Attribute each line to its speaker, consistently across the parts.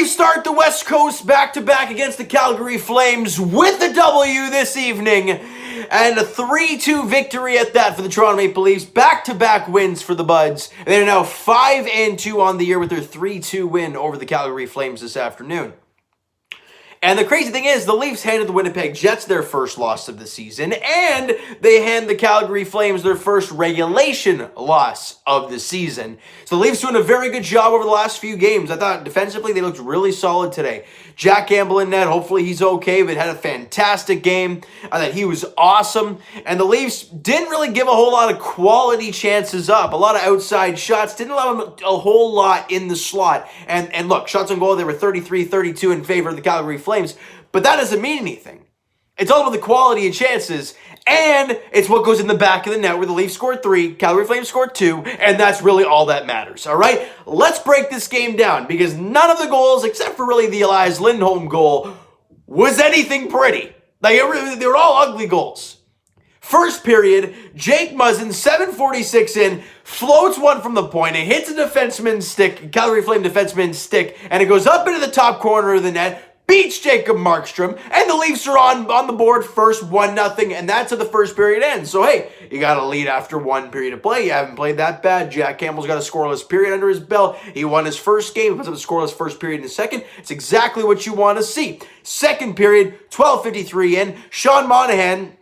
Speaker 1: Leafs start the West Coast back-to-back against the Calgary Flames with a W this evening. And a 3-2 victory at that for the Toronto Maple Leafs. Back-to-back wins for the Buds. And they're now 5-2 on the year with their 3-2 win over the Calgary Flames this afternoon. And the crazy thing is, the Leafs handed the Winnipeg Jets their first loss of the season, and they hand the Calgary Flames their first regulation loss of the season. So the Leafs doing a very good job over the last few games. I thought defensively they looked really solid today. Jack Campbell in net, hopefully he's okay, but had a fantastic game. I thought he was awesome. And the Leafs didn't really give a whole lot of quality chances up. A lot of outside shots, didn't allow them a whole lot in the slot. And look, shots on goal, they were 33-32 in favor of the Calgary Flames. But that doesn't mean anything. It's all about the quality of chances, and it's what goes in the back of the net where the Leafs scored 3, Calgary Flames scored 2, and that's really all that matters, all right? Let's break this game down, because none of the goals, except for really the Elias Lindholm goal, was anything pretty. Like, they were all ugly goals. First period, Jake Muzzin, 7:46 in, floats one from the point. It hits a defenseman's stick, Calgary Flame defenseman's stick, and it goes up into the top corner of the net, beats Jacob Markstrom, and the Leafs are on the board first, 1-0, and that's how the first period ends. So, hey, you got a lead after one period of play. You haven't played that bad. Jack Campbell's got a scoreless period under his belt. He won his first game. He puts up a scoreless first period in the second. It's exactly what you want to see. Second period, 12:53 in. Sean Monahan,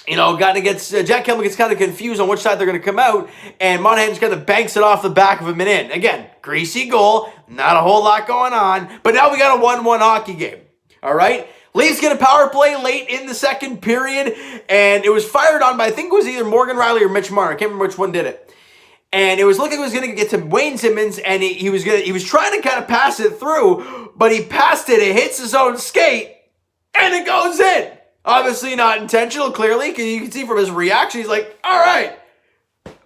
Speaker 1: Jack Campbell gets kind of confused on which side they're going to come out, and Monahan just kind of banks it off the back of him and in. Again, greasy goal, not a whole lot going on, but now we got a 1-1 hockey game, all right? Leafs get a power play late in the second period, and it was fired on by, I think it was either Morgan Riley or Mitch Marner. I can't remember which one did it. And it was looking like it was going to get to Wayne Simmons, and he was trying to kind of pass it through, but he passed it, it hits his own skate, and it goes in. Obviously not intentional, clearly, because you can see from his reaction, he's like, all right,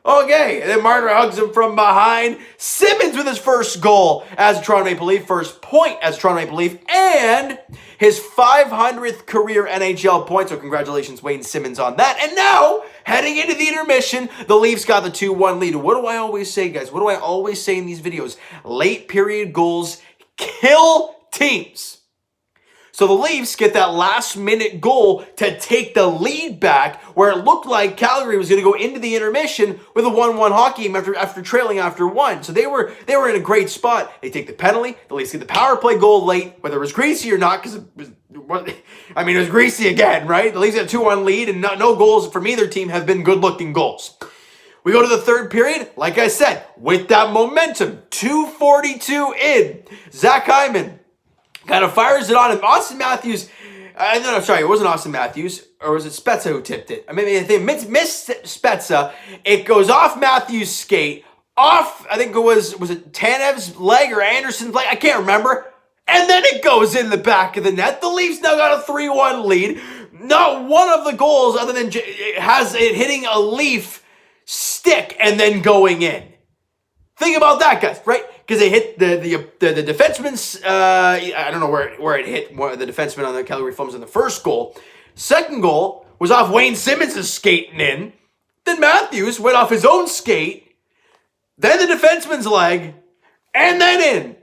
Speaker 1: okay. And then Marner hugs him from behind. Simmons with his first goal as a Toronto Maple Leaf, first point as a Toronto Maple Leaf, and his 500th career NHL point. So congratulations, Wayne Simmons, on that. And now, heading into the intermission, the Leafs got the 2-1 lead. What do I always say, guys? What do I always say in these videos? Late period goals kill teams. So the Leafs get that last-minute goal to take the lead back, where it looked like Calgary was going to go into the intermission with a 1-1 hockey game after trailing after one. So they were in a great spot. They take the penalty. The Leafs get the power play goal late, whether it was greasy or not, because it was greasy again, right? The Leafs had a 2-1 lead, and no goals from either team have been good-looking goals. We go to the third period, like I said, with that momentum, 2:42 in, Zach Hyman kind of fires it on him. Austin Matthews, it wasn't Austin Matthews, or was it Spezza who tipped it? I missed Spezza. It goes off Matthews' skate, off, I think was it Tanev's leg or Anderson's leg? I can't remember. And then it goes in the back of the net. The Leafs now got a 3-1 lead. Not one of the goals other than has it hitting a Leaf stick and then going in. Think about that, guys, right? Because they hit the defenseman's, I don't know where it hit the defenseman on the Calgary Flames in the first goal. Second goal was off Wayne Simmons' skating in. Then Matthews went off his own skate. Then the defenseman's leg. And then in.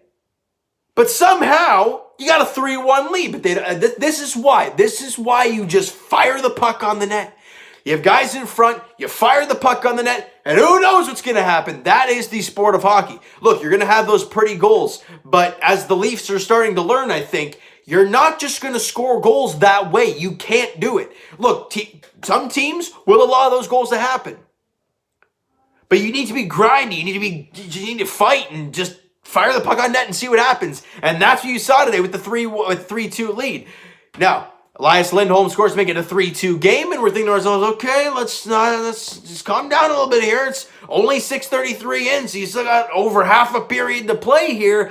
Speaker 1: But somehow, you got a 3-1 lead. But this is why. This is why you just fire the puck on the net. You have guys in front, you fire the puck on the net, and who knows what's going to happen. That is the sport of hockey. Look, you're going to have those pretty goals, but as the Leafs are starting to learn, I think, you're not just going to score goals that way. You can't do it. Look, some teams will allow those goals to happen. But you need to be grindy. You need to fight and just fire the puck on net and see what happens. And that's what you saw today with the 3-2 lead. Now, Elias Lindholm scores to make it a 3-2 game, and we're thinking to ourselves, okay, let's just calm down a little bit here. It's only 6:33 in, so you still got over half a period to play here.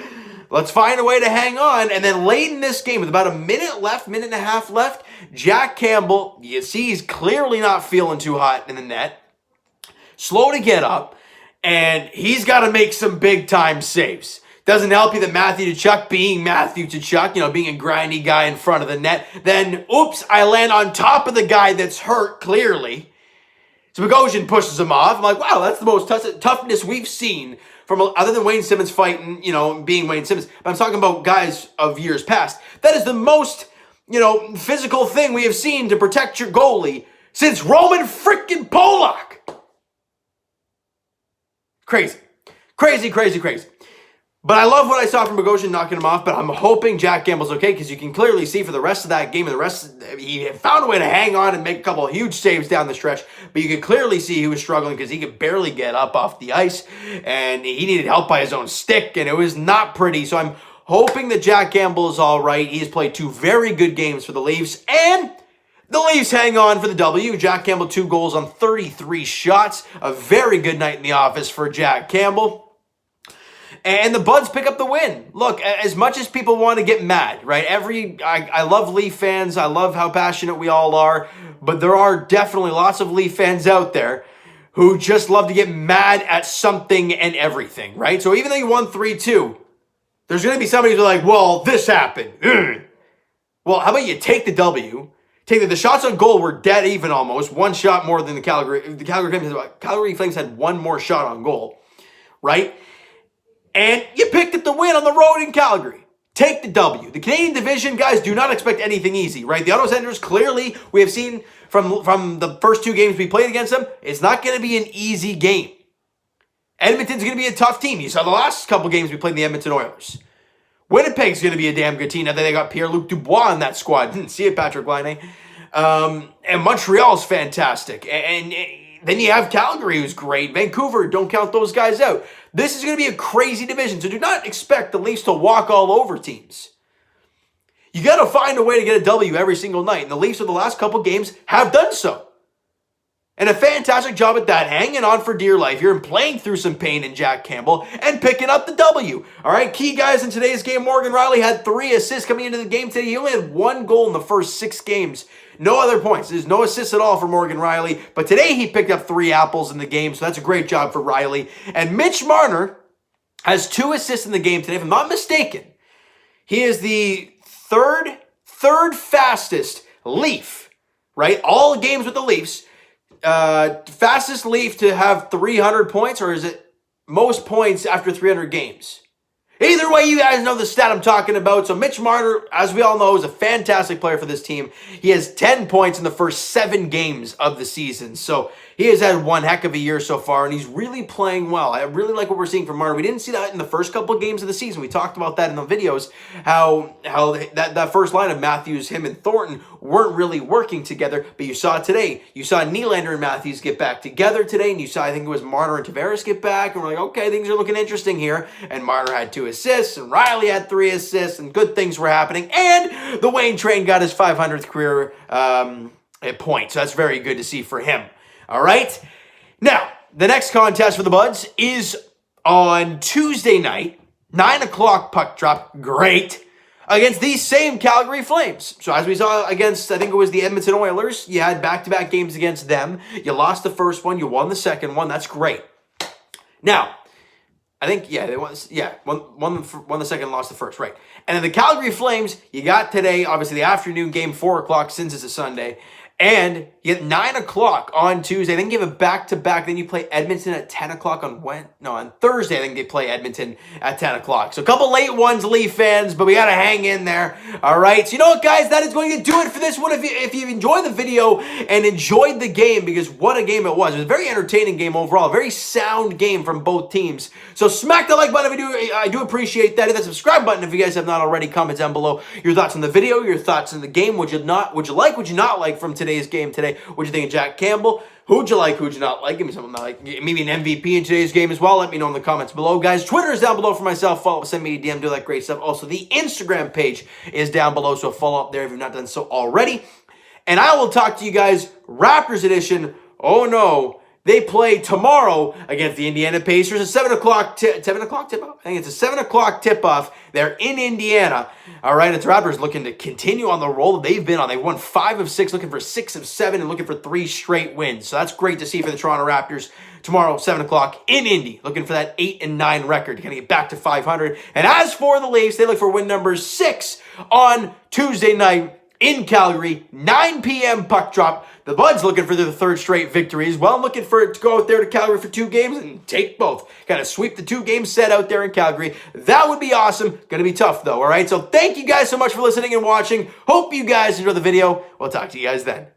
Speaker 1: Let's find a way to hang on. And then late in this game, with about a minute and a half left, Jack Campbell, you see he's clearly not feeling too hot in the net. Slow to get up, and he's got to make some big-time saves. Doesn't help you that Matthew Tkachuk, being Matthew Tkachuk, being a grindy guy in front of the net, then, oops, I land on top of the guy that's hurt, clearly. So Bogosian pushes him off. I'm like, wow, that's the most toughness we've seen other than Wayne Simmons fighting, being Wayne Simmons. But I'm talking about guys of years past. That is the most, physical thing we have seen to protect your goalie since Roman freaking Polak. Crazy. But I love what I saw from Bogosian knocking him off, but I'm hoping Jack Campbell's okay because you can clearly see for the rest of that game and he found a way to hang on and make a couple of huge saves down the stretch, but you could clearly see he was struggling because he could barely get up off the ice and he needed help by his own stick and it was not pretty. So I'm hoping that Jack Campbell is all right. He's played 2 very good games for the Leafs and the Leafs hang on for the W. Jack Campbell 2 goals on 33 shots. A very good night in the office for Jack Campbell. And the Buds pick up the win. Look, as much as people want to get mad, right? I love Leaf fans. I love how passionate we all are. But there are definitely lots of Leaf fans out there who just love to get mad at something and everything, right? So even though you won 3-2, there's going to be somebody who's like, well, this happened. Well, how about you take the W? The shots on goal were dead even almost. 1 shot more than the Calgary Flames had 1 more shot on goal, right? And you picked up the win on the road in Calgary. Take the W. The Canadian division, guys, do not expect anything easy, right? The Ottawa Senators, clearly, we have seen from the first 2 games we played against them, it's not going to be an easy game. Edmonton's going to be a tough team. You saw the last couple games we played the Edmonton Oilers. Winnipeg's going to be a damn good team. Now that they got Pierre-Luc Dubois on that squad. Didn't see it, Patrick Laine. And Montreal's fantastic. And then you have Calgary, who's great. Vancouver, don't count those guys out. This is going to be a crazy division, so do not expect the Leafs to walk all over teams. You got to find a way to get a W every single night, and the Leafs, for the last couple games, have done so. And a fantastic job at that, hanging on for dear life here and playing through some pain in Jack Campbell and picking up the W. All right, key guys in today's game, Morgan Rielly had 3 assists coming into the game today. He only had 1 goal in the first 6 games. No other points. There's no assists at all for Morgan Rielly. But today he picked up 3 apples in the game, so that's a great job for Rielly. And Mitch Marner has 2 assists in the game today. If I'm not mistaken, he is the third fastest Leaf, right? All games with the Leafs. Fastest Leaf to have 300 points, or is it most points after 300 games? Either way, you guys know the stat I'm talking about. So Mitch Marner, as we all know, is a fantastic player for this team. He has 10 points in the first 7 games of the season. So he has had one heck of a year so far, and he's really playing well. I really like what we're seeing from Marner. We didn't see that in the first couple of games of the season. We talked about that in the videos, how that first line of Matthews, him, and Thornton weren't really working together, but you saw it today. You saw Nylander and Matthews get back together today, and you saw, I think it was Marner and Tavares get back, and we're like, okay, things are looking interesting here. And Marner had 2 assists, and Rielly had 3 assists, and good things were happening. And the Wayne train got his 500th career point, so that's very good to see for him. All right. Now, the next contest for the Buds is on Tuesday night, 9 o'clock puck drop. Great. Against these same Calgary Flames. So as we saw against, I think it was the Edmonton Oilers, you had back-to-back games against them. You lost the first one. You won the second one. That's great. Now, I think, they won the second, lost the first, right. And then the Calgary Flames, you got today, obviously the afternoon game, 4 o'clock since it's a Sunday. And you get 9 o'clock on Tuesday. Then you have a back-to-back. Then you play Edmonton at 10 o'clock on Thursday. I think they play Edmonton at 10 o'clock. So a couple late ones, Leaf fans, but we got to hang in there. All right. So you know what, guys? That is going to do it for this one. If you've enjoyed the video and enjoyed the game, because what a game it was. It was a very entertaining game overall. A very sound game from both teams. So smack the like button if you do. I do appreciate that. Hit that subscribe button if you guys have not already. Comment down below your thoughts on the video, your thoughts on the game. Would you like, would you not like from today's game today? What'd you think of Jack Campbell? Who'd you like? Who'd you not like? Give me something like maybe an MVP in today's game as well. Let me know in the comments below, guys. Twitter is down below for myself. Follow, send me a DM, do that great stuff. Also, the Instagram page is down below, so follow up there if you've not done so already. And I will talk to you guys Raptors edition. Oh no. They play tomorrow against the Indiana Pacers. A 7 o'clock tip-off? I think it's a 7 o'clock tip-off. They're in Indiana. All right, it's Raptors looking to continue on the roll that they've been on. They've won 5 of 6, looking for 6 of 7, and looking for 3 straight wins. So that's great to see for the Toronto Raptors. Tomorrow, 7 o'clock in Indy, looking for that 8-9 record. Going to get back to 500. And as for the Leafs, they look for win number 6 on Tuesday night in Calgary, 9 p.m. puck drop. The Buds looking for their third straight victory as well. I'm looking for it to go out there to Calgary for 2 games and take both. Kind of sweep the 2-game set out there in Calgary. That would be awesome. Going to be tough though, all right? So thank you guys so much for listening and watching. Hope you guys enjoyed the video. We'll talk to you guys then.